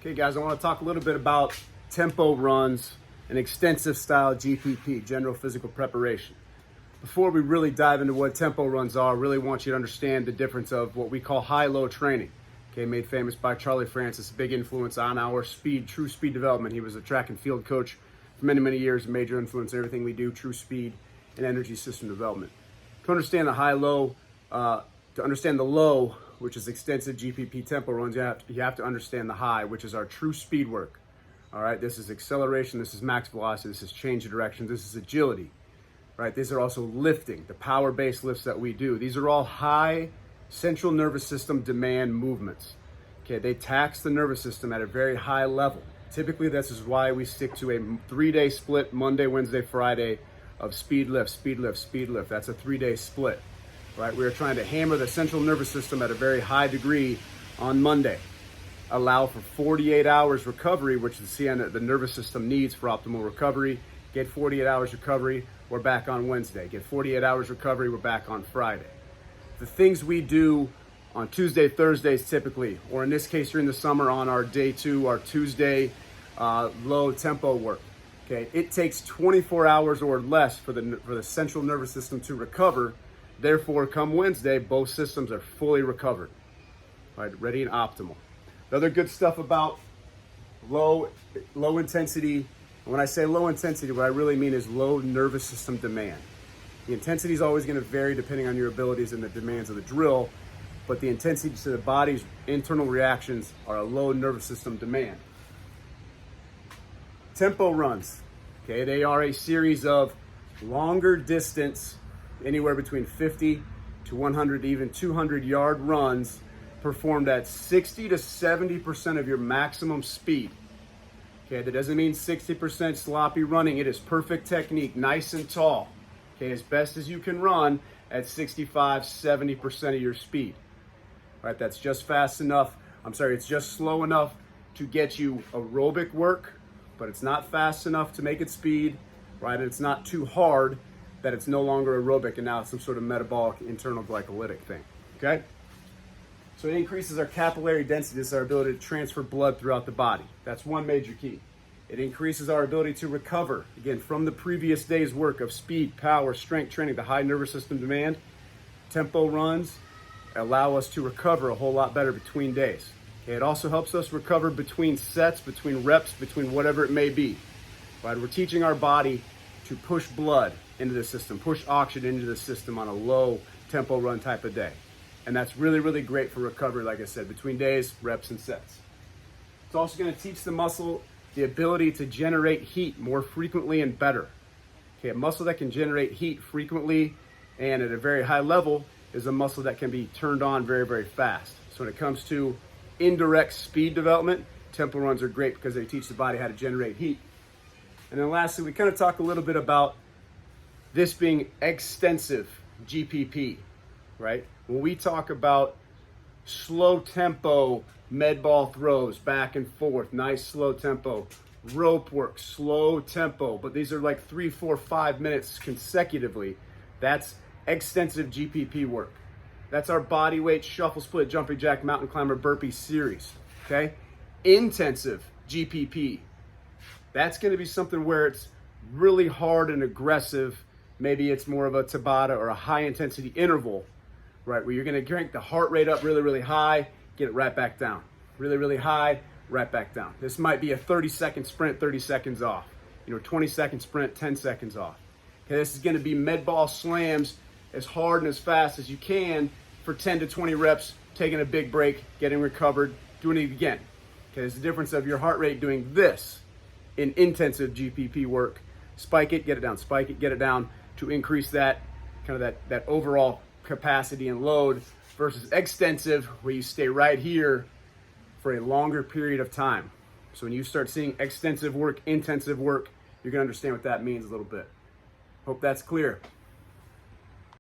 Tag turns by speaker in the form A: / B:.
A: Okay guys, I want to talk a little bit about tempo runs and extensive style GPP, general physical preparation. Before we really dive into what tempo runs are, I really want you to understand the difference of what we call high-low training. Okay, made famous by Charlie Francis, big influence on our speed, true speed development. He was a track and field coach for many, many years, major influence in everything we do, true speed and energy system development. To understand the high-low, to understand the low, which is extensive GPP tempo runs, you have to understand the high, which is our true speed work. All right, this is acceleration, this is max velocity, this is change of direction, this is agility. Right, these are also lifting, the power-based lifts that we do. These are all high central nervous system demand movements. Okay, they tax the nervous system at a very high level. Typically, this is why we stick to a 3-day split, Monday, Wednesday, Friday, of speed lift, speed lift, speed lift. That's a 3-day split. Right, we are trying to hammer the central nervous system at a very high degree on Monday. Allow for 48 hours recovery, which is the nervous system needs for optimal recovery. Get 48 hours recovery, we're back on Wednesday. Get 48 hours recovery, we're back on Friday. The things we do on Tuesday, Thursdays typically, or in this case during the summer on our day 2, our Tuesday low tempo work. Okay, it takes 24 hours or less for the central nervous system to recover. Therefore, come Wednesday, both systems are fully recovered, right, ready and optimal. The other good stuff about low intensity, when I say low intensity, what I really mean is low nervous system demand. The intensity is always going to vary depending on your abilities and the demands of the drill, but the intensity to the body's internal reactions are a low nervous system demand. Tempo runs, okay, they are a series of longer distance, anywhere between 50 to 100, even 200 yard runs performed at 60 to 70% of your maximum speed. Okay, that doesn't mean 60% sloppy running. It is perfect technique, nice and tall. Okay, as best as you can run at 65, 70% of your speed. All right, that's just fast enough. It's just slow enough to get you aerobic work, but it's not fast enough to make it speed, right? And it's not too hard that it's no longer aerobic and now it's some sort of metabolic internal glycolytic thing, okay? So it increases our capillary density, this is our ability to transfer blood throughout the body. That's one major key. It increases our ability to recover, again, from the previous day's work of speed, power, strength training, the high nervous system demand. Tempo runs allow us to recover a whole lot better between days. Okay, it also helps us recover between sets, between reps, between whatever it may be. Right? We're teaching our body to push blood into the system, push oxygen into the system on a low tempo run type of day. And that's really, really great for recovery, like I said, between days, reps, and sets. It's also going to teach the muscle the ability to generate heat more frequently and better. Okay, a muscle that can generate heat frequently and at a very high level is a muscle that can be turned on very, very fast. So when it comes to indirect speed development, tempo runs are great because they teach the body how to generate heat. And then lastly, we kind of talk a little bit about this being extensive GPP, right? When we talk about slow tempo med ball throws back and forth, nice slow tempo, rope work, slow tempo, but these are like 3, 4, 5 minutes consecutively. That's extensive GPP work. That's our body weight shuffle split jumping jack mountain climber burpee series, okay? Intensive GPP. That's going to be something where it's really hard and aggressive. Maybe it's more of a Tabata or a high intensity interval, right? Where you're going to crank the heart rate up really, really high, get it right back down. Really, really high, right back down. This might be a 30-second sprint, 30 seconds off. 20-second sprint, 10 seconds off. Okay, this is going to be med ball slams as hard and as fast as you can for 10 to 20 reps, taking a big break, getting recovered, doing it again. Okay, there's the difference of your heart rate doing this in intensive GPP work. Spike it, get it down, spike it, get it down to increase that kind of that overall capacity and load versus extensive where you stay right here for a longer period of time. So when you start seeing extensive work, intensive work, you're going to understand what that means a little bit. Hope that's clear.